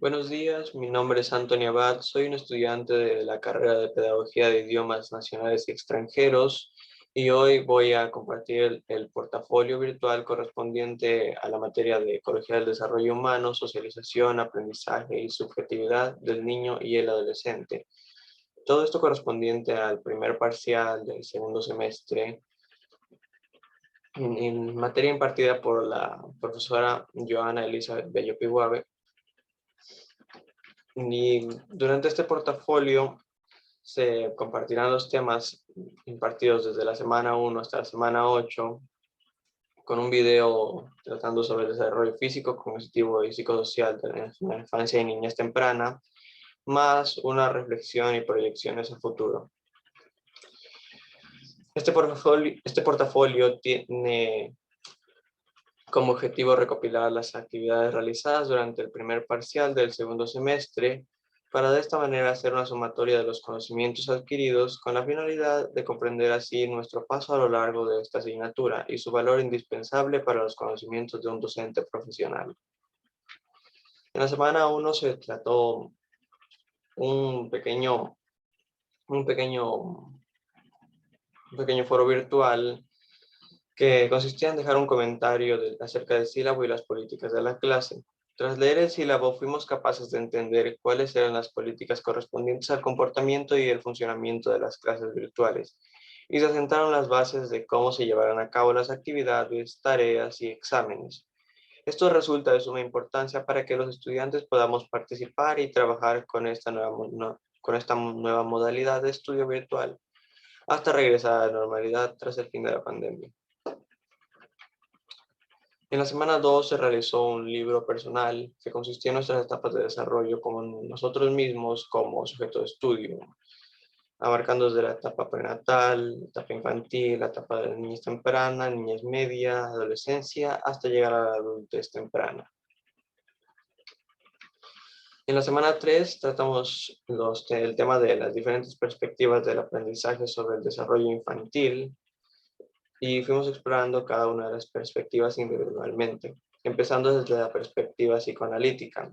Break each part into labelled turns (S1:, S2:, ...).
S1: Buenos días, mi nombre es Antonio Abad, soy un estudiante de la carrera de Pedagogía de Idiomas Nacionales y Extranjeros y hoy voy a compartir el portafolio virtual correspondiente a la materia de Ecología del Desarrollo Humano, Socialización, Aprendizaje y Subjetividad del Niño y el Adolescente. Todo esto correspondiente al primer parcial del segundo semestre en materia impartida por la profesora Joana Elizabeth Bello Pihuave. Y durante este portafolio se compartirán los temas impartidos desde la semana 1 hasta la semana 8, con un video tratando sobre el desarrollo físico, cognitivo y psicosocial de la infancia y niñez temprana, más una reflexión y proyecciones a futuro. Este portafolio tiene como objetivo recopilar las actividades realizadas durante el primer parcial del segundo semestre, para de esta manera hacer una sumatoria de los conocimientos adquiridos con la finalidad de comprender así nuestro paso a lo largo de esta asignatura y su valor indispensable para los conocimientos de un docente profesional. En la semana 1 se trató un pequeño, un pequeño, un pequeño foro virtual que consistía en dejar un comentario acerca del sílabo y las políticas de la clase. Tras leer el sílabo, fuimos capaces de entender cuáles eran las políticas correspondientes al comportamiento y el funcionamiento de las clases virtuales, y se asentaron las bases de cómo se llevarán a cabo las actividades, tareas y exámenes. Esto resulta de suma importancia para que los estudiantes podamos participar y trabajar con con esta nueva modalidad de estudio virtual hasta regresar a la normalidad tras el fin de la pandemia. En la semana 2 se realizó un libro personal que consistía en nuestras etapas de desarrollo como nosotros mismos como sujeto de estudio, abarcando desde la etapa prenatal, etapa infantil, la etapa de la niñez temprana, niñez media, adolescencia, hasta llegar a la adultez temprana. En la semana 3 tratamos el tema de las diferentes perspectivas del aprendizaje sobre el desarrollo infantil, y fuimos explorando cada una de las perspectivas individualmente, empezando desde la perspectiva psicoanalítica.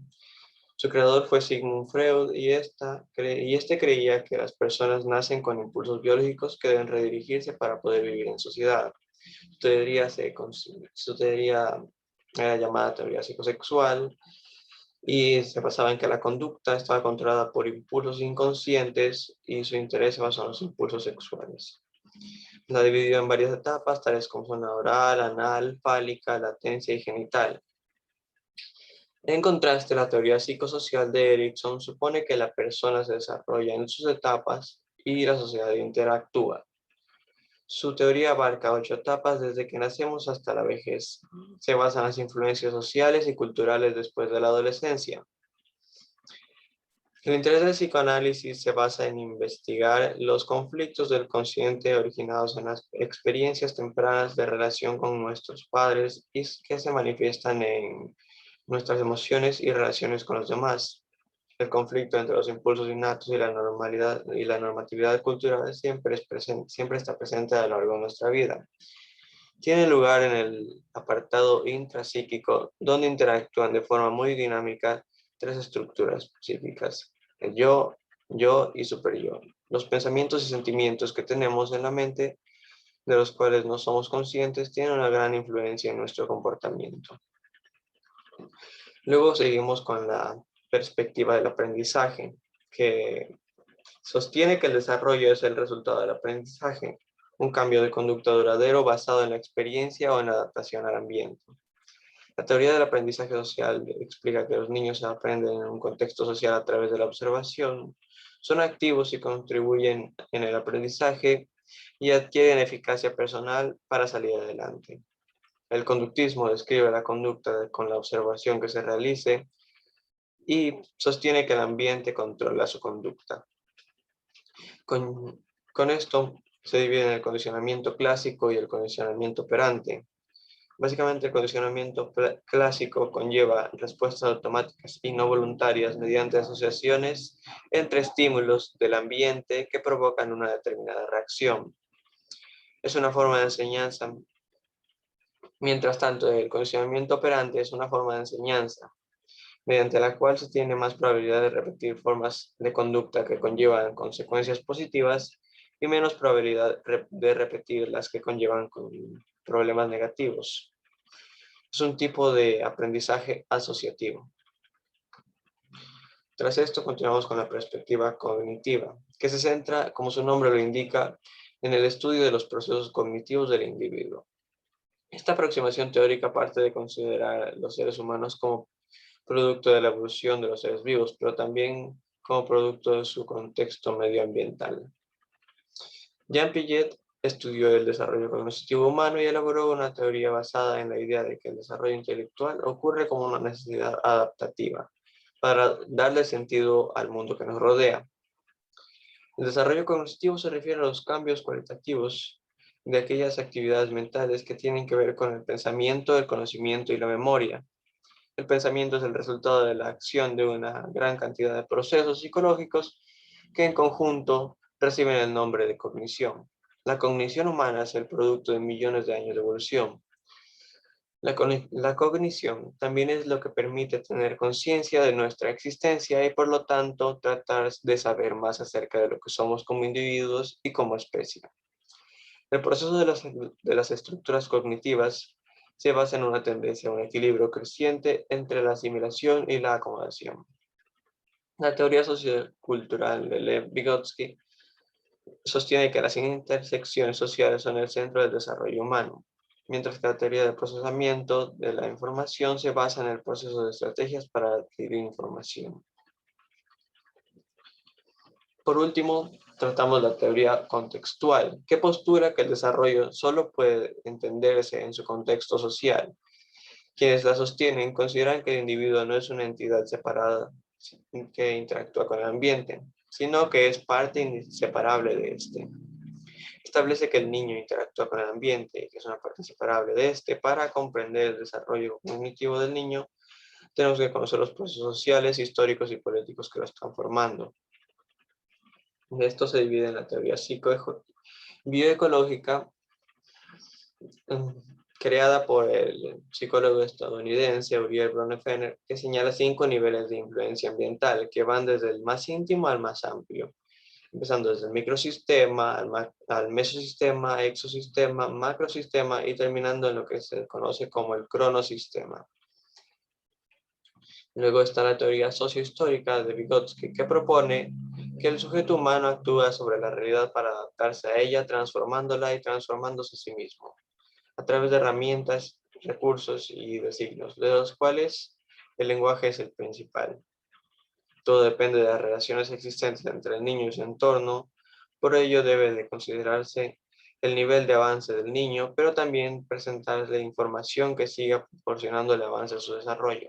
S1: Su creador fue Sigmund Freud y este creía que las personas nacen con impulsos biológicos que deben redirigirse para poder vivir en sociedad. Su teoría era llamada teoría psicosexual y se basaba en que la conducta estaba controlada por impulsos inconscientes y su interés se basaba en los impulsos sexuales. La dividió en varias etapas, tales como zona oral, anal, fálica, latencia y genital. En contraste, la teoría psicosocial de Erickson supone que la persona se desarrolla en sus etapas y la sociedad interactúa. Su teoría abarca 8 etapas desde que nacemos hasta la vejez. Se basa en las influencias sociales y culturales después de la adolescencia. El interés del psicoanálisis se basa en investigar los conflictos del consciente originados en las experiencias tempranas de relación con nuestros padres y que se manifiestan en nuestras emociones y relaciones con los demás. El conflicto entre los impulsos innatos y la normalidad y la normatividad cultural siempre está presente a lo largo de nuestra vida. Tiene lugar en el apartado intrapsíquico, donde interactúan de forma muy dinámica tres estructuras específicas: el yo y superyo. Los pensamientos y sentimientos que tenemos en la mente, de los cuales no somos conscientes, tienen una gran influencia en nuestro comportamiento. Luego seguimos con la perspectiva del aprendizaje, que sostiene que el desarrollo es el resultado del aprendizaje, un cambio de conducta duradero basado en la experiencia o en la adaptación al ambiente. La teoría del aprendizaje social explica que los niños aprenden en un contexto social a través de la observación, son activos y contribuyen en el aprendizaje y adquieren eficacia personal para salir adelante. El conductismo describe la conducta con la observación que se realice y sostiene que el ambiente controla su conducta. Con esto se divide en el condicionamiento clásico y el condicionamiento operante. Básicamente, el condicionamiento clásico conlleva respuestas automáticas y no voluntarias mediante asociaciones entre estímulos del ambiente que provocan una determinada reacción. Es una forma de enseñanza. Mientras tanto, el condicionamiento operante es una forma de enseñanza. mediante la cual se tiene más probabilidad de repetir formas de conducta que conllevan consecuencias positivas y menos probabilidad de repetir las que conllevan con problemas negativos. Es un tipo de aprendizaje asociativo. Tras esto, continuamos con la perspectiva cognitiva, que se centra, como su nombre lo indica, en el estudio de los procesos cognitivos del individuo. Esta aproximación teórica parte de considerar a los seres humanos como producto de la evolución de los seres vivos, pero también como producto de su contexto medioambiental. Jean Piaget estudió el desarrollo cognitivo humano y elaboró una teoría basada en la idea de que el desarrollo intelectual ocurre como una necesidad adaptativa para darle sentido al mundo que nos rodea. El desarrollo cognitivo se refiere a los cambios cualitativos de aquellas actividades mentales que tienen que ver con el pensamiento, el conocimiento y la memoria. El pensamiento es el resultado de la acción de una gran cantidad de procesos psicológicos que en conjunto reciben el nombre de cognición. La cognición humana es el producto de millones de años de evolución. La cognición también es lo que permite tener conciencia de nuestra existencia y por lo tanto tratar de saber más acerca de lo que somos como individuos y como especie. El proceso de las estructuras cognitivas se basa en una tendencia a un equilibrio creciente entre la asimilación y la acomodación. La teoría sociocultural de Lev Vygotsky sostiene que las intersecciones sociales son el centro del desarrollo humano, mientras que la teoría del procesamiento de la información se basa en el proceso de estrategias para adquirir información. Por último, tratamos la teoría contextual, que postula que el desarrollo solo puede entenderse en su contexto social. Quienes la sostienen consideran que el individuo no es una entidad separada que interactúa con el ambiente, sino que es parte inseparable de este. Establece que el niño interactúa con el ambiente, que es una parte inseparable de este. Para comprender el desarrollo cognitivo del niño, tenemos que conocer los procesos sociales, históricos y políticos que lo están formando. De esto se divide en la teoría bioecológica, creada por el psicólogo estadounidense Uriel Bronfenner, que señala 5 niveles de influencia ambiental que van desde el más íntimo al más amplio, empezando desde el microsistema, al mesosistema, exosistema, macrosistema y terminando en lo que se conoce como el cronosistema. Luego está la teoría sociohistórica de Vygotsky, que propone que el sujeto humano actúa sobre la realidad para adaptarse a ella, transformándola y transformándose a sí mismo, a través de herramientas, recursos y de signos, de los cuales el lenguaje es el principal. Todo depende de las relaciones existentes entre el niño y su entorno, por ello debe de considerarse el nivel de avance del niño, pero también presentarle información que siga proporcionando el avance de su desarrollo.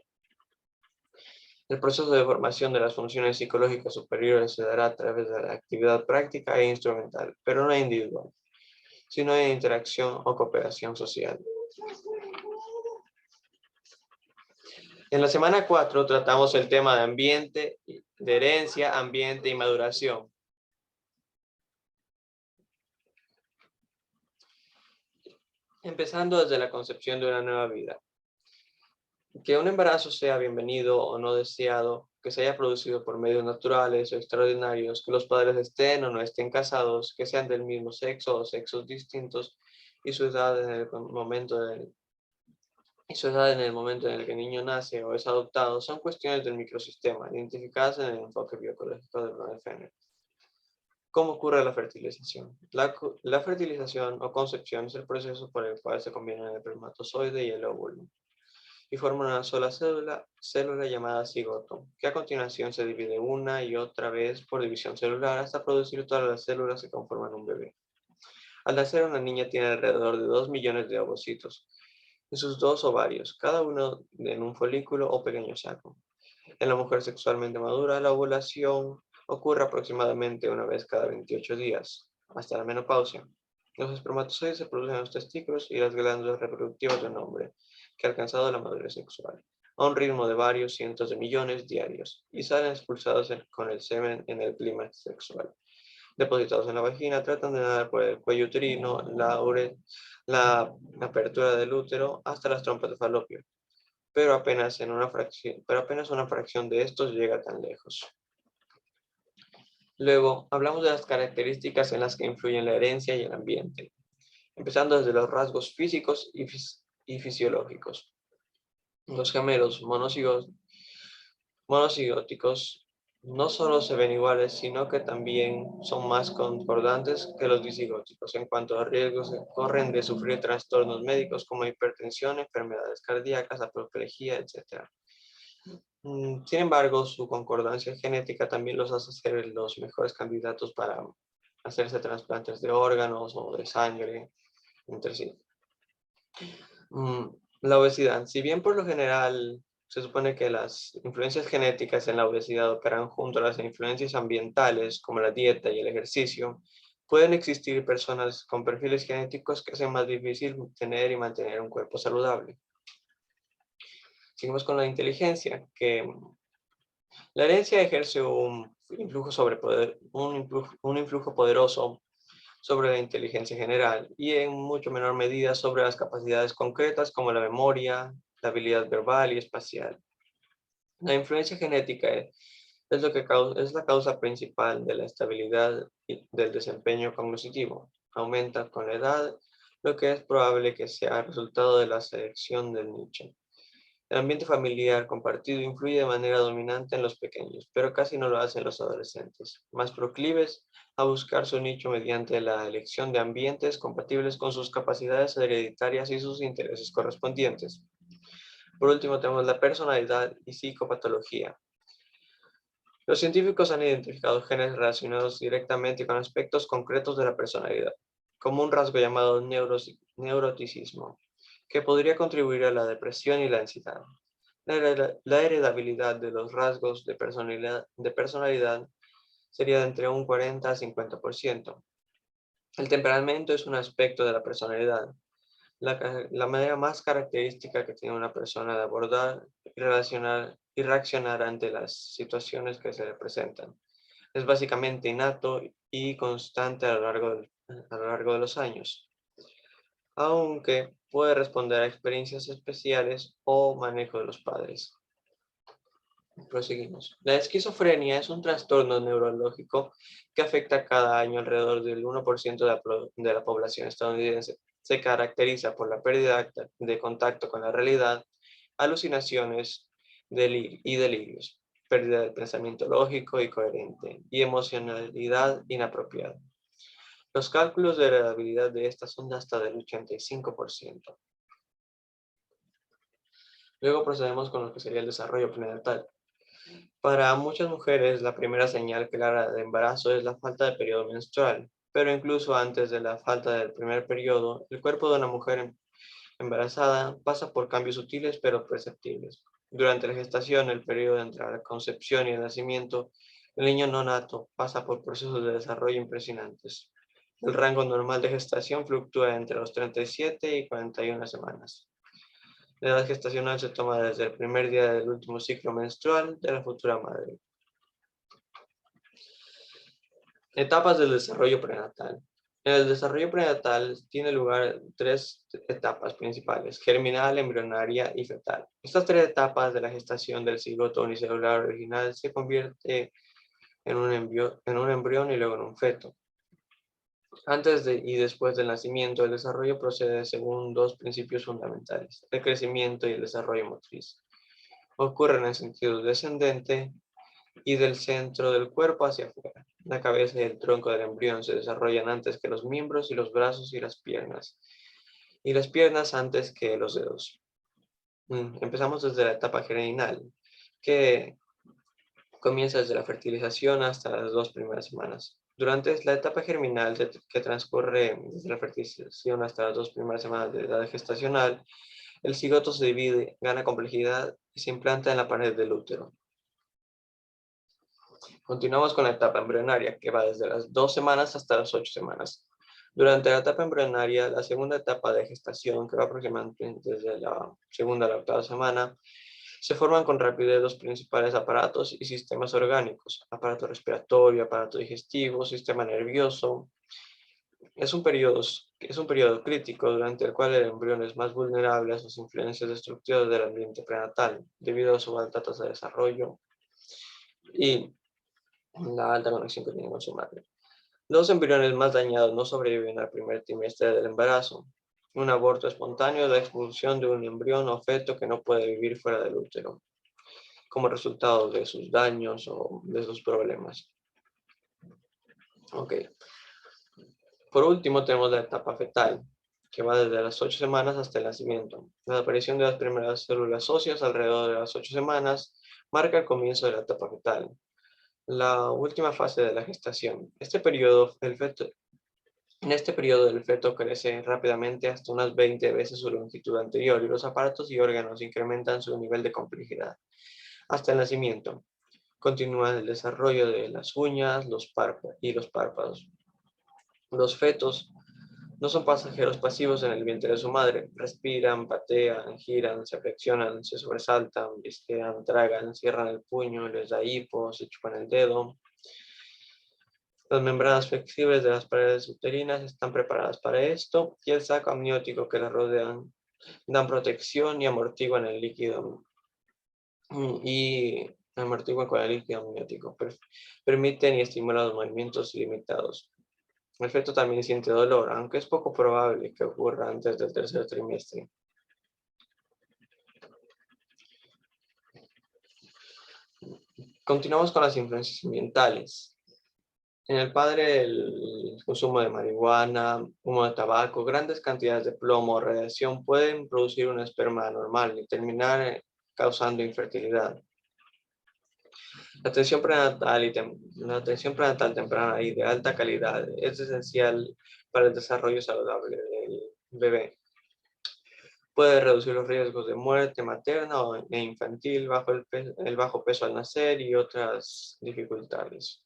S1: El proceso de formación de las funciones psicológicas superiores se dará a través de la actividad práctica e instrumental, pero no individual, sino en interacción o cooperación social. En la semana 4 tratamos el tema de ambiente, de herencia, ambiente y maduración. Empezando desde la concepción de una nueva vida. Que un embarazo sea bienvenido o no deseado, que se haya producido por medios naturales o extraordinarios, que los padres estén o no estén casados, que sean del mismo sexo o sexos distintos y su edad en el momento en el que el niño nace o es adoptado, son cuestiones del microsistema, identificadas en el enfoque bioecológico de Bronfenner. ¿Cómo ocurre la fertilización? La fertilización o concepción es el proceso por el cual se combinan el espermatozoide y el óvulo y forman una sola célula llamada cigoto, que a continuación se divide una y otra vez por división celular hasta producir todas las células que conforman un bebé. Al nacer, una niña tiene alrededor de 2 millones de ovocitos en sus 2 ovarios, cada uno en un folículo o pequeño saco. En la mujer sexualmente madura, la ovulación ocurre aproximadamente una vez cada 28 días, hasta la menopausia. Los espermatozoides se producen en los testículos y las glándulas reproductivas del hombre, que ha alcanzado la madurez sexual, a un ritmo de varios cientos de millones diarios, y salen expulsados con el semen en el clímax sexual. Depositados en la vagina, tratan de nadar por el cuello uterino, la apertura del útero, hasta las trompas de falopio. pero apenas una fracción de estos llega tan lejos. Luego, hablamos de las características en las que influyen la herencia y el ambiente, empezando desde los rasgos físicos y fisiológicos. Los gemelos monocigóticos no solo se ven iguales, sino que también son más concordantes que los disigóticos en cuanto a riesgos que corren de sufrir trastornos médicos como hipertensión, enfermedades cardíacas, apoplejía, etc. Sin embargo, su concordancia genética también los hace ser los mejores candidatos para hacerse trasplantes de órganos o de sangre entre sí. La obesidad. Si bien por lo general se supone que las influencias genéticas en la obesidad operan junto a las influencias ambientales, como la dieta y el ejercicio, pueden existir personas con perfiles genéticos que hacen más difícil tener y mantener un cuerpo saludable. Seguimos con la inteligencia, que la herencia ejerce un influjo poderoso sobre la inteligencia general y en mucho menor medida sobre las capacidades concretas como la memoria, la habilidad verbal y espacial. La influencia genética es la causa principal de la estabilidad y del desempeño cognitivo. Aumenta con la edad, lo que es probable que sea resultado de la selección del nicho. El ambiente familiar compartido influye de manera dominante en los pequeños, pero casi no lo hacen los adolescentes, más proclives a buscar su nicho mediante la elección de ambientes compatibles con sus capacidades hereditarias y sus intereses correspondientes. Por último, tenemos la personalidad y psicopatología. Los científicos han identificado genes relacionados directamente con aspectos concretos de la personalidad, como un rasgo llamado neuroticismo, que podría contribuir a la depresión y la ansiedad. La heredabilidad de los rasgos de personalidad sería de entre un 40 a 50%. El temperamento es un aspecto de la personalidad, la manera más característica que tiene una persona de abordar y reaccionar ante las situaciones que se le presentan. Es básicamente innato y constante a lo largo de los años, aunque puede responder a experiencias especiales o manejo de los padres. Proseguimos. La esquizofrenia es un trastorno neurológico que afecta cada año alrededor del 1% de la población estadounidense. Se caracteriza por la pérdida de contacto con la realidad, alucinaciones y delirios, pérdida del pensamiento lógico y coherente, y emocionalidad inapropiada. Los cálculos de heredabilidad de esta son de hasta del 85%. Luego procedemos con lo que sería el desarrollo prenatal. Para muchas mujeres, la primera señal clara de embarazo es la falta de periodo menstrual, pero incluso antes de la falta del primer periodo, el cuerpo de una mujer embarazada pasa por cambios sutiles pero perceptibles. Durante la gestación, el periodo entre la concepción y el nacimiento, el niño no nato pasa por procesos de desarrollo impresionantes. El rango normal de gestación fluctúa entre los 37 y 41 semanas. La edad gestacional se toma desde el primer día del último ciclo menstrual de la futura madre. Etapas del desarrollo prenatal. En el desarrollo prenatal tiene lugar tres etapas principales: germinal, embrionaria y fetal. Estas tres etapas de la gestación del cigoto unicelular original se convierte en un embrión y luego en un feto. Antes y después del nacimiento, el desarrollo procede según dos principios fundamentales: el crecimiento y el desarrollo motriz. Ocurre en el sentido descendente y del centro del cuerpo hacia afuera. La cabeza y el tronco del embrión se desarrollan antes que los miembros y los brazos y las piernas antes que los dedos. Empezamos desde la etapa germinal, que comienza desde la fertilización hasta las 2 primeras semanas. Durante la etapa germinal, que transcurre desde la fertilización hasta las 2 primeras semanas de edad gestacional, el cigoto se divide, gana complejidad y se implanta en la pared del útero. Continuamos con la etapa embrionaria, que va desde las 2 semanas hasta las 8 semanas. Durante la etapa embrionaria, la segunda etapa de gestación, que va aproximadamente desde la segunda a la 8ª semana, se forman con rapidez los principales aparatos y sistemas orgánicos: aparato respiratorio, aparato digestivo, sistema nervioso, Es un periodo crítico durante el cual el embrión es más vulnerable a sus influencias destructivas del ambiente prenatal, debido a su alta tasa de desarrollo y la alta conexión que tiene con su madre. Los embriones más dañados no sobreviven al primer trimestre del embarazo. Un aborto espontáneo es la expulsión de un embrión o feto que no puede vivir fuera del útero, como resultado de sus daños o de sus problemas. Ok. Por último, tenemos la etapa fetal, que va desde las 8 semanas hasta el nacimiento. La aparición de las primeras células óseas alrededor de las 8 semanas marca el comienzo de la etapa fetal, la última fase de la gestación. En este periodo el feto crece rápidamente hasta unas 20 veces su longitud anterior y los aparatos y órganos incrementan su nivel de complejidad. Hasta el nacimiento, continúa el desarrollo de las uñas y los párpados. Los fetos no son pasajeros pasivos en el vientre de su madre. Respiran, patean, giran, se flexionan, se sobresaltan, visquean, tragan, cierran el puño, les da hipo, se chupan el dedo. Las membranas flexibles de las paredes uterinas están preparadas para esto y el saco amniótico que las rodean dan protección y amortiguan el líquido con el líquido amniótico. Permiten y estimulan los movimientos ilimitados. El feto también siente dolor, aunque es poco probable que ocurra antes del tercer trimestre. Continuamos con las influencias ambientales. En el padre, el consumo de marihuana, humo de tabaco, grandes cantidades de plomo o radiación pueden producir un esperma anormal y terminar causando infertilidad. La atención prenatal temprana y de alta calidad es esencial para el desarrollo saludable del bebé. Puede reducir los riesgos de muerte materna e infantil bajo el bajo peso al nacer y otras dificultades.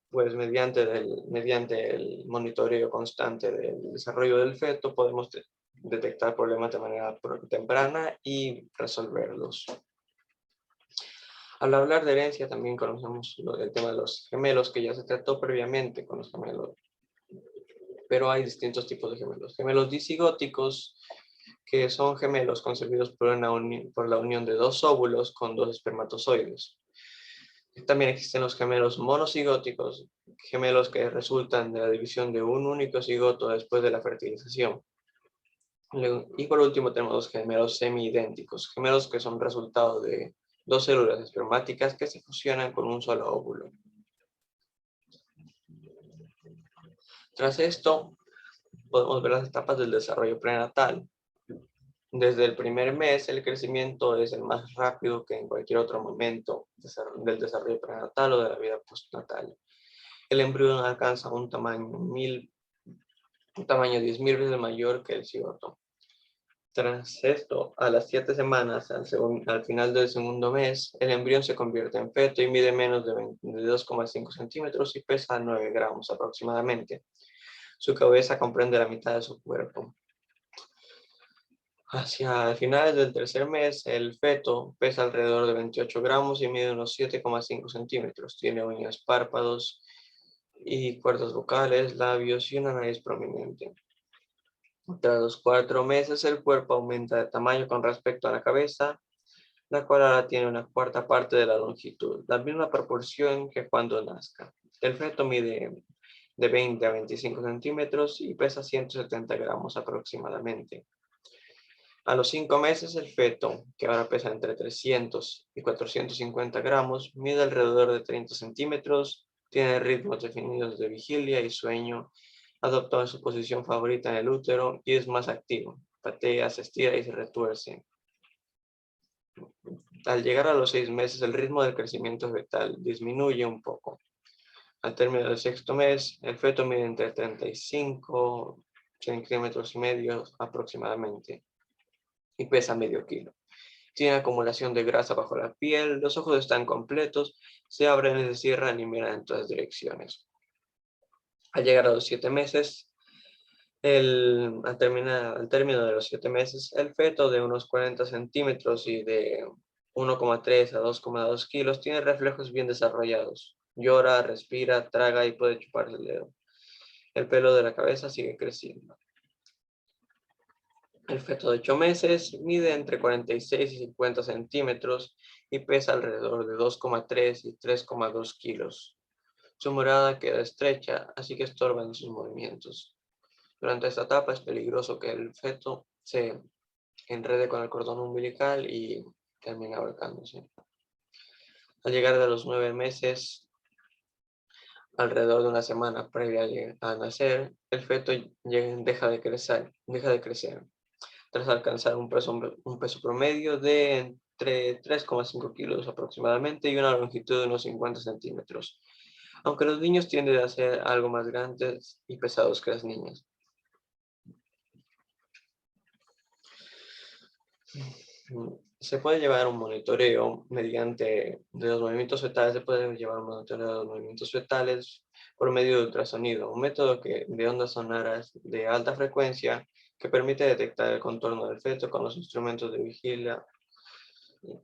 S1: Pues mediante el monitoreo constante del desarrollo del feto podemos detectar problemas de manera temprana y resolverlos. Al hablar de herencia también conocemos el tema de los gemelos, que ya se trató previamente con los gemelos, pero hay distintos tipos de gemelos. Gemelos disigóticos, que son gemelos concebidos por la unión de dos óvulos con dos espermatozoides. También existen los gemelos monocigóticos, gemelos que resultan de la división de un único cigoto después de la fertilización. Y por último tenemos los gemelos semi-idénticos, gemelos que son resultado de dos células espermáticas que se fusionan con un solo óvulo. Tras esto, podemos ver las etapas del desarrollo prenatal. Desde el primer mes, el crecimiento es el más rápido que en cualquier otro momento del desarrollo prenatal o de la vida postnatal. El embrión alcanza un tamaño 10.000 veces mayor que el cigoto. Tras esto, a las 7 semanas, al final del segundo mes, el embrión se convierte en feto y mide menos de 2,5 centímetros y pesa 9 gramos aproximadamente. Su cabeza comprende la mitad de su cuerpo. Hacia finales del tercer mes, el feto pesa alrededor de 28 gramos y mide unos 7,5 centímetros. Tiene uñas, párpados y cuerdas vocales, labios y una nariz prominente. Tras los 4 meses, el cuerpo aumenta de tamaño con respecto a la cabeza, la cual ahora tiene una cuarta parte de la longitud, la misma proporción que cuando nazca. El feto mide de 20 a 25 centímetros y pesa 170 gramos aproximadamente. A los 5 meses, el feto, que ahora pesa entre 300 y 450 gramos, mide alrededor de 30 centímetros, tiene ritmos definidos de vigilia y sueño, adopta su posición favorita en el útero y es más activo. Patea, se estira y se retuerce. Al llegar a los 6 meses, el ritmo del crecimiento fetal disminuye un poco. Al término del sexto mes, el feto mide entre 35 centímetros y medio aproximadamente y pesa medio kilo. Tiene acumulación de grasa bajo la piel, los ojos están completos, se abren y se cierran y miran en todas direcciones. Al llegar a los 7 meses, al término de los 7 meses, el feto de unos 40 centímetros y de 1,3 a 2,2 kilos tiene reflejos bien desarrollados. Llora, respira, traga y puede chuparse el dedo. El pelo de la cabeza sigue creciendo. El feto de 8 meses mide entre 46 y 50 centímetros y pesa alrededor de 2,3 y 3,2 kilos. Su morada queda estrecha, así que estorba en sus movimientos. Durante esta etapa es peligroso que el feto se enrede con el cordón umbilical y termine ahorcándose. Al llegar a los 9 meses, alrededor de una semana previa a nacer, el feto deja de crecer, tras alcanzar un peso promedio de entre 3,5 kilos aproximadamente y una longitud de unos 50 centímetros, aunque los niños tienden a ser algo más grandes y pesados que las niñas. Se puede llevar un monitoreo mediante de los movimientos fetales, se puede llevar un monitoreo de los movimientos fetales por medio de ultrasonido, un método de ondas sonoras de alta frecuencia que permite detectar el contorno del feto con los instrumentos de vigilia.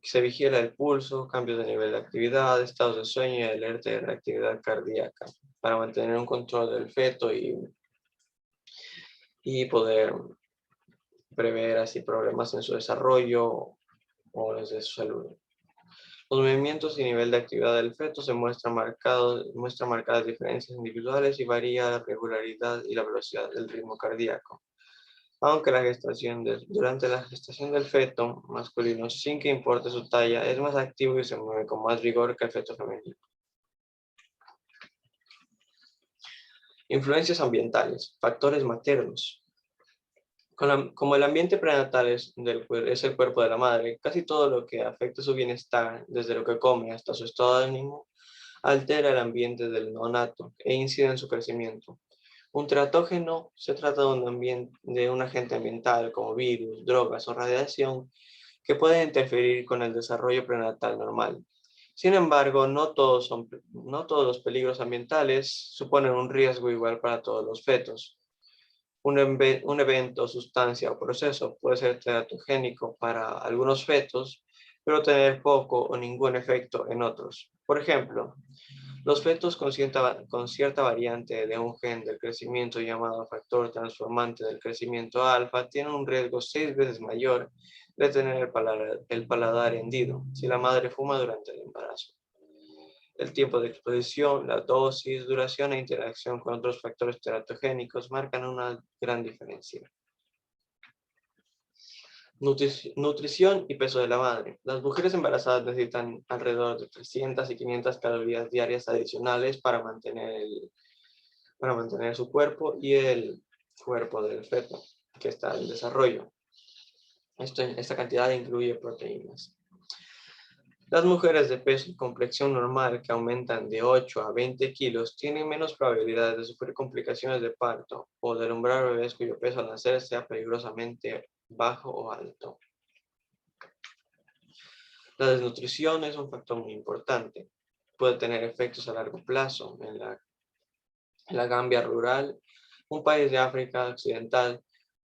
S1: Se vigila el pulso, cambios de nivel de actividad, estados de sueño y alerta de reactividad cardíaca para mantener un control del feto y poder prever así problemas en su desarrollo o desde su salud. Los movimientos y nivel de actividad del feto muestran marcadas diferencias individuales y varía la regularidad y la velocidad del ritmo cardíaco. Aunque durante la gestación del feto masculino, sin que importe su talla, es más activo y se mueve con más vigor que el feto femenino. Influencias ambientales, factores maternos. Como el ambiente prenatal es el cuerpo de la madre, casi todo lo que afecta su bienestar, desde lo que come hasta su estado de ánimo, altera el ambiente del neonato e incide en su crecimiento. Un teratógeno se trata de un agente ambiental como virus, drogas o radiación que puede interferir con el desarrollo prenatal normal. Sin embargo, no todos los peligros ambientales suponen un riesgo igual para todos los fetos. Un evento, sustancia o proceso puede ser teratogénico para algunos fetos, pero tener poco o ningún efecto en otros. Por ejemplo, los fetos con cierta variante de un gen del crecimiento llamado factor transformante del crecimiento alfa tienen un riesgo 6 veces mayor de tener el paladar hendido si la madre fuma durante el embarazo. El tiempo de exposición, la dosis, duración e interacción con otros factores teratogénicos marcan una gran diferencia. Nutrición y peso de la madre. Las mujeres embarazadas necesitan alrededor de 300 y 500 calorías diarias adicionales para mantener su cuerpo y el cuerpo del feto que está en desarrollo. Esta cantidad incluye proteínas. Las mujeres de peso y complexión normal que aumentan de 8 a 20 kilos tienen menos probabilidades de sufrir complicaciones de parto o de alumbrar bebés cuyo peso al nacer sea peligrosamente bajo o alto. La desnutrición es un factor muy importante. Puede tener efectos a largo plazo. En la Gambia rural, un país de África Occidental,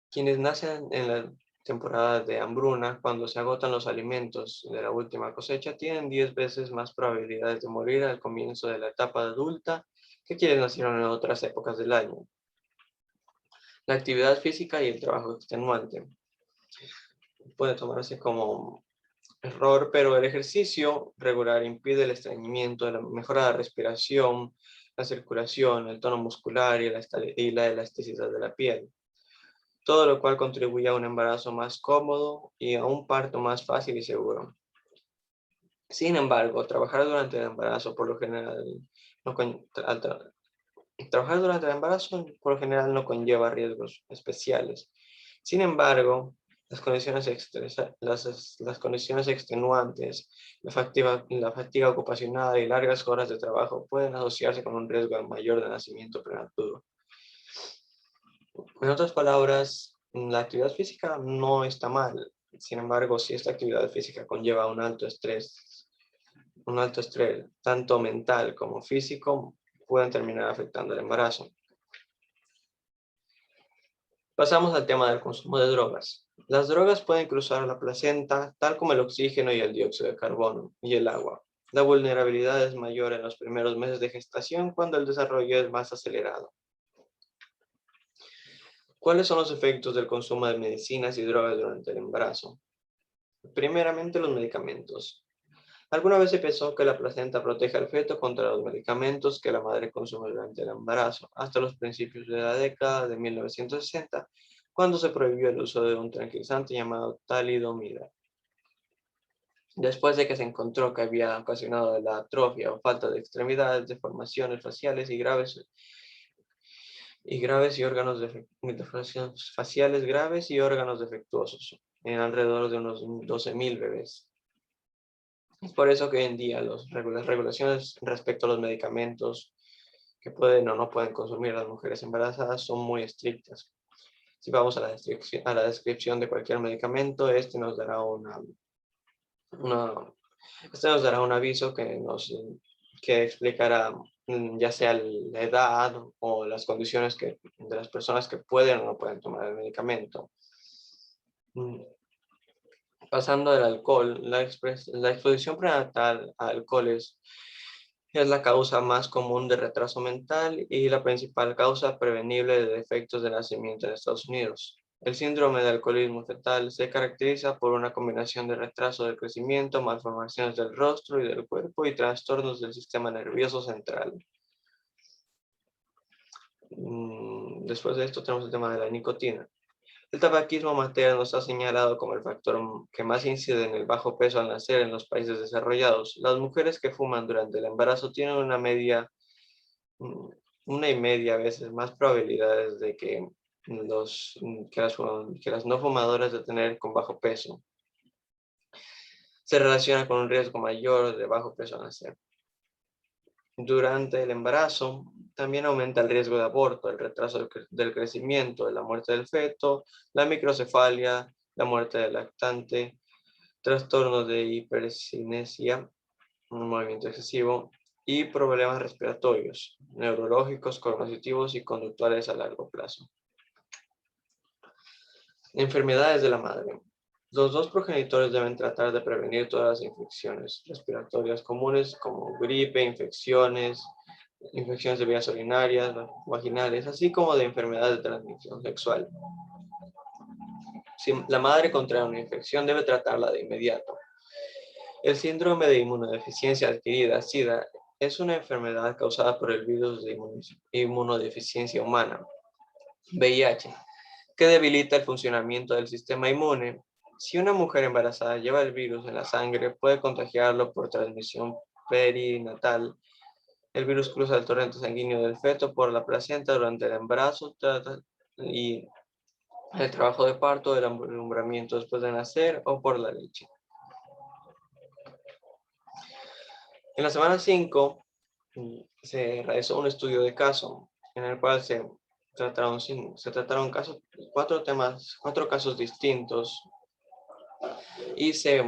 S1: quienes nacen en la temporada de hambruna, cuando se agotan los alimentos de la última cosecha, tienen 10 veces más probabilidades de morir al comienzo de la etapa adulta que quienes nacieron en otras épocas del año. La actividad física y el trabajo extenuante puede tomarse como error, pero el ejercicio regular impide el estreñimiento, mejora la respiración, la circulación, el tono muscular y la elasticidad de la piel. Todo lo cual contribuye a un embarazo más cómodo y a un parto más fácil y seguro. Sin embargo, trabajar durante el embarazo no conlleva riesgos especiales. Sin embargo, las condiciones extenuantes, la fatiga ocupacional y largas horas de trabajo pueden asociarse con un riesgo mayor de nacimiento prematuro. En otras palabras, la actividad física no está mal. Sin embargo, si esta actividad física conlleva un alto estrés, tanto mental como físico, pueden terminar afectando el embarazo. Pasamos al tema del consumo de drogas. Las drogas pueden cruzar la placenta, tal como el oxígeno y el dióxido de carbono y el agua. La vulnerabilidad es mayor en los primeros meses de gestación cuando el desarrollo es más acelerado. ¿Cuáles son los efectos del consumo de medicinas y drogas durante el embarazo? Primeramente, los medicamentos. ¿Alguna vez se pensó que la placenta protege al feto contra los medicamentos que la madre consume durante el embarazo? Hasta los principios de la década de 1960, cuando se prohibió el uso de un tranquilizante llamado talidomida. Después de que se encontró que había ocasionado la atrofia o falta de extremidades, deformaciones faciales y órganos deformaciones faciales graves y órganos defectuosos en alrededor de unos 12.000 bebés. Es por eso que hoy en día las regulaciones respecto a los medicamentos que pueden o no pueden consumir las mujeres embarazadas son muy estrictas. Si vamos a la descripción de cualquier medicamento, este nos dará un aviso que explicará ya sea la edad o las condiciones de las personas que pueden o no pueden tomar el medicamento. Mm, Pasando al alcohol, la exposición prenatal a alcoholes es la causa más común de retraso mental y la principal causa prevenible de defectos de nacimiento en Estados Unidos. El síndrome de alcoholismo fetal se caracteriza por una combinación de retraso del crecimiento, malformaciones del rostro y del cuerpo y trastornos del sistema nervioso central. Después de esto tenemos el tema de la nicotina. El tabaquismo materno está señalado como el factor que más incide en el bajo peso al nacer en los países desarrollados. Las mujeres que fuman durante el embarazo tienen una y media veces más probabilidades de que las no fumadoras de tener con bajo peso. Se relaciona con un riesgo mayor de bajo peso al nacer. Durante el embarazo, también aumenta el riesgo de aborto, el retraso del crecimiento, la muerte del feto, la microcefalia, la muerte del lactante, trastornos de hipercinesia, un movimiento excesivo, y problemas respiratorios, neurológicos, cognitivos y conductuales a largo plazo. Enfermedades de la madre. Los dos progenitores deben tratar de prevenir todas las infecciones respiratorias comunes como gripe, infecciones de vías urinarias, vaginales, así como de enfermedades de transmisión sexual. Si la madre contrae una infección, debe tratarla de inmediato. El síndrome de inmunodeficiencia adquirida, SIDA, es una enfermedad causada por el virus de inmunodeficiencia humana, VIH, que debilita el funcionamiento del sistema inmune. Si una mujer embarazada lleva el virus en la sangre, puede contagiarlo por transmisión perinatal. El virus cruza el torrente sanguíneo del feto por la placenta durante el embarazo y el trabajo de parto, el alumbramiento después de nacer o por la leche. En la semana 5 se realizó un estudio de caso en el cual se trataron cuatro casos distintos y se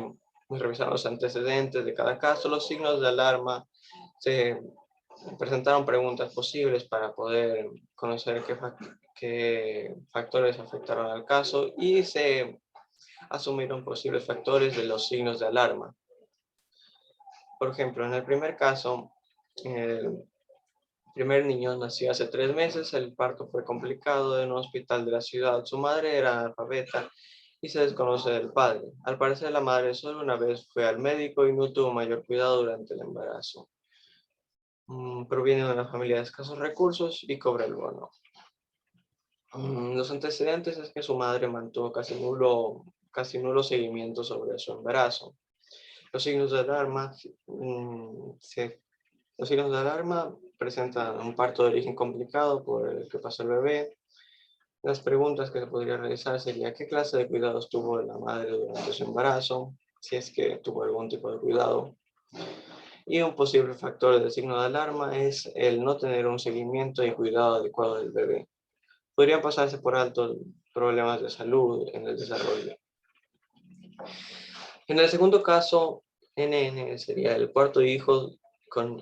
S1: revisaron los antecedentes de cada caso, los signos de alarma, se presentaron preguntas posibles para poder conocer qué factores afectaron al caso y se asumieron posibles factores de los signos de alarma. Por ejemplo, en el primer caso, el primer niño nació hace 3 meses, el parto fue complicado en un hospital de la ciudad. Su madre era analfabeta y se desconoce del padre. Al parecer, la madre solo una vez fue al médico y no tuvo mayor cuidado durante el embarazo. Proviene de una familia de escasos recursos y cobra el bono. Los antecedentes es que su madre mantuvo casi nulo seguimiento sobre su embarazo. Los signos de alarma, presentan un parto de origen complicado por el que pasó el bebé. Las preguntas que se podría realizar sería ¿qué clase de cuidados tuvo la madre durante su embarazo? Si es que tuvo algún tipo de cuidado. Y un posible factor de signo de alarma es el no tener un seguimiento y cuidado adecuado del bebé. Podrían pasarse por alto problemas de salud en el desarrollo. En el segundo caso, NN sería el cuarto hijo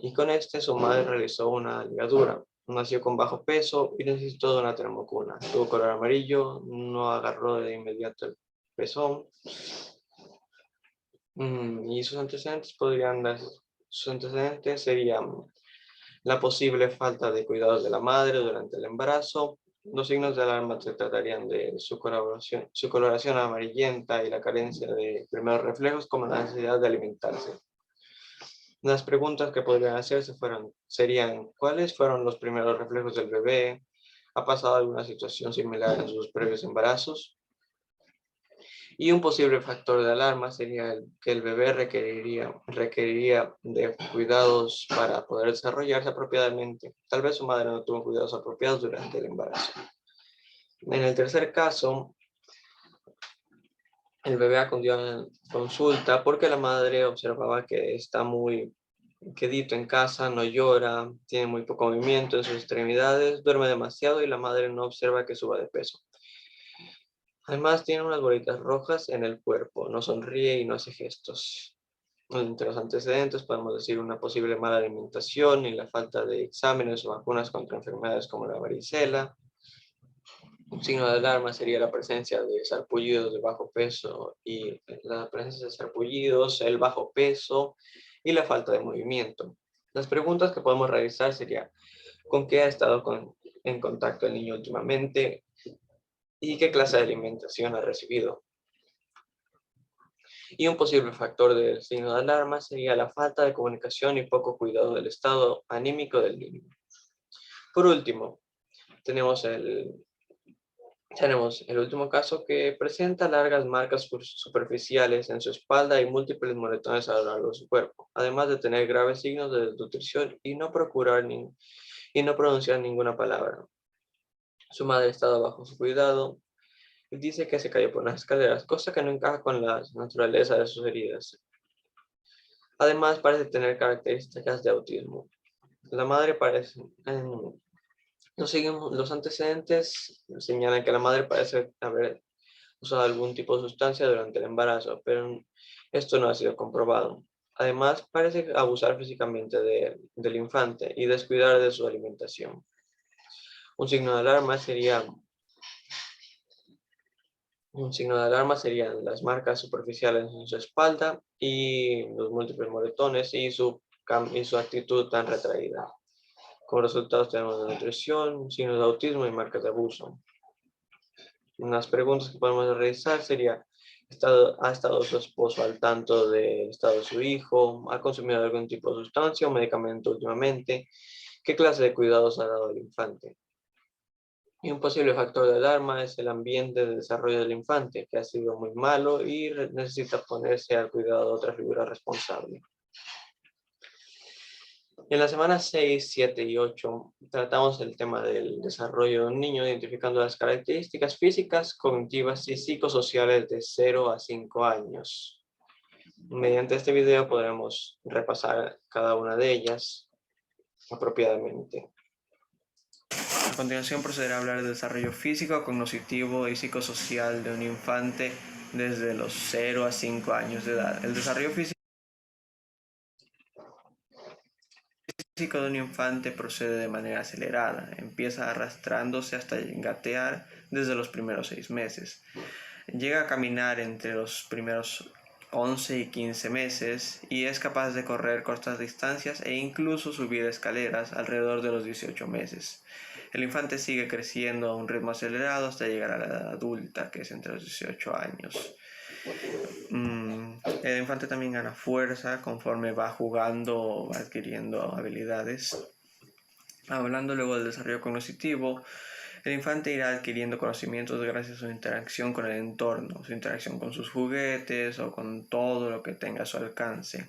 S1: y con este su madre realizó una ligadura. Nació con bajo peso y necesitó de una termocuna. Tuvo color amarillo, no agarró de inmediato el pezón. Y sus antecedentes serían la posible falta de cuidados de la madre durante el embarazo, Los signos de alarma se tratarían de su coloración amarillenta y la carencia de primeros reflejos como la necesidad de alimentarse. Las preguntas que podrían hacerse serían, ¿cuáles fueron los primeros reflejos del bebé? ¿Ha pasado alguna situación similar en sus previos embarazos? Y un posible factor de alarma sería que el bebé requeriría de cuidados para poder desarrollarse apropiadamente. Tal vez su madre no tuvo cuidados apropiados durante el embarazo. En el tercer caso, el bebé acudió a la consulta porque la madre observaba que está muy quedito en casa, no llora, tiene muy poco movimiento en sus extremidades, duerme demasiado y la madre no observa que suba de peso. Además, tiene unas bolitas rojas en el cuerpo, no sonríe y no hace gestos. Entre los antecedentes podemos decir una posible mala alimentación y la falta de exámenes o vacunas contra enfermedades como la varicela. Un signo de alarma sería la presencia de sarpullidos de bajo peso y la presencia de sarpullidos, el bajo peso y la falta de movimiento. Las preguntas que podemos realizar sería ¿con qué ha estado en contacto el niño últimamente? ¿Y qué clase de alimentación ha recibido? Y un posible factor del signo de alarma sería la falta de comunicación y poco cuidado del estado anímico del niño. Por último, tenemos el último caso que presenta largas marcas superficiales en su espalda y múltiples moretones a lo largo de su cuerpo, además de tener graves signos de desnutrición y no pronunciar ninguna palabra. Su madre ha estado bajo su cuidado y dice que se cayó por unas escaleras, cosa que no encaja con la naturaleza de sus heridas. Además, parece tener características de autismo. La madre parece, los antecedentes señalan que la madre parece haber usado algún tipo de sustancia durante el embarazo, pero esto no ha sido comprobado. Además, parece abusar físicamente del infante y descuidar de su alimentación. Un signo de alarma serían las marcas superficiales en su espalda y los múltiples moretones y su actitud tan retraída. Como resultados tenemos desnutrición, signos de autismo y marcas de abuso. Unas preguntas que podemos realizar sería, ¿ha estado su esposo al tanto del estado de su hijo? ¿Ha consumido algún tipo de sustancia o medicamento últimamente? ¿Qué clase de cuidados ha dado al infante? Y un posible factor de alarma es el ambiente de desarrollo del infante, que ha sido muy malo y necesita ponerse al cuidado de otra figura responsable. En las semanas 6, 7 y 8 tratamos el tema del desarrollo de un niño, identificando las características físicas, cognitivas y psicosociales de 0 a 5 años. Mediante este video podremos repasar cada una de ellas apropiadamente. A continuación procederé a hablar del desarrollo físico, cognitivo y psicosocial de un infante desde los 0 a 5 años de edad. El desarrollo físico de un infante procede de manera acelerada, empieza arrastrándose hasta gatear desde los primeros 6 meses. Llega a caminar entre los primeros 11 y 15 meses y es capaz de correr cortas distancias e incluso subir escaleras alrededor de los 18 meses. El infante sigue creciendo a un ritmo acelerado hasta llegar a la edad adulta, que es entre los 18 años. El infante también gana fuerza conforme va jugando, va adquiriendo habilidades. Hablando luego del desarrollo cognitivo, el infante irá adquiriendo conocimientos gracias a su interacción con el entorno, su interacción con sus juguetes o con todo lo que tenga a su alcance,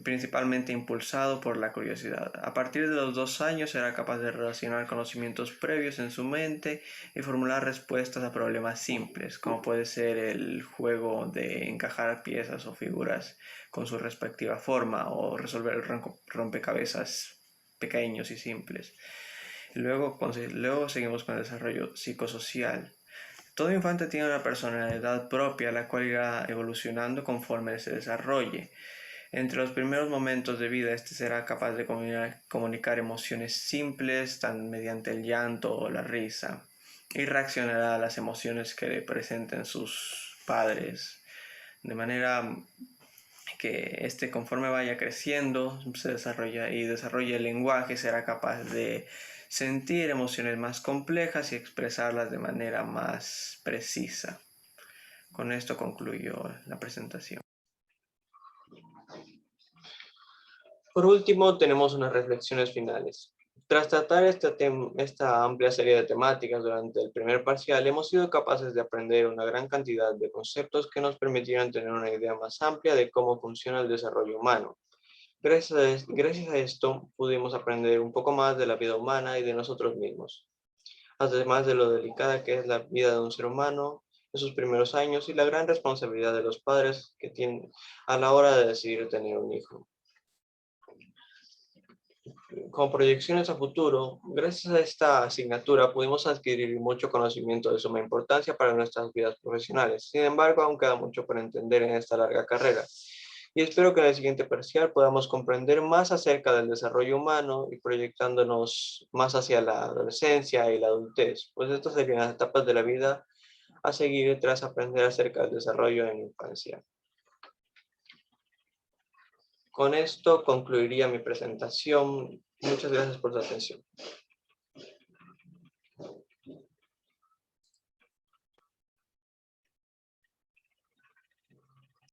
S1: principalmente impulsado por la curiosidad. A partir de los 2 años será capaz de relacionar conocimientos previos en su mente y formular respuestas a problemas simples, como puede ser el juego de encajar piezas o figuras con su respectiva forma o resolver rompecabezas pequeños y simples. Luego seguimos con el desarrollo psicosocial. Todo infante tiene una personalidad propia, la cual irá evolucionando conforme se desarrolle. Entre los primeros momentos de vida, este será capaz de comunicar emociones simples, tan mediante el llanto o la risa, y reaccionará a las emociones que le presenten sus padres, de manera que conforme vaya creciendo, se desarrolla el lenguaje, será capaz de sentir emociones más complejas y expresarlas de manera más precisa. Con esto concluyo la presentación. Por último, tenemos unas reflexiones finales. Tras tratar esta amplia serie de temáticas durante el primer parcial, hemos sido capaces de aprender una gran cantidad de conceptos que nos permitieron tener una idea más amplia de cómo funciona el desarrollo humano. Gracias a esto, pudimos aprender un poco más de la vida humana y de nosotros mismos, además de lo delicada que es la vida de un ser humano en sus primeros años y la gran responsabilidad de los padres que tienen a la hora de decidir tener un hijo. Con proyecciones a futuro, gracias a esta asignatura pudimos adquirir mucho conocimiento de suma importancia para nuestras vidas profesionales. Sin embargo, aún queda mucho por entender en esta larga carrera. Y espero que en el siguiente parcial podamos comprender más acerca del desarrollo humano y proyectándonos más hacia la adolescencia y la adultez, pues estas serían las etapas de la vida a seguir tras aprender acerca del desarrollo en la infancia. Con esto concluiría mi presentación. Muchas gracias por su atención.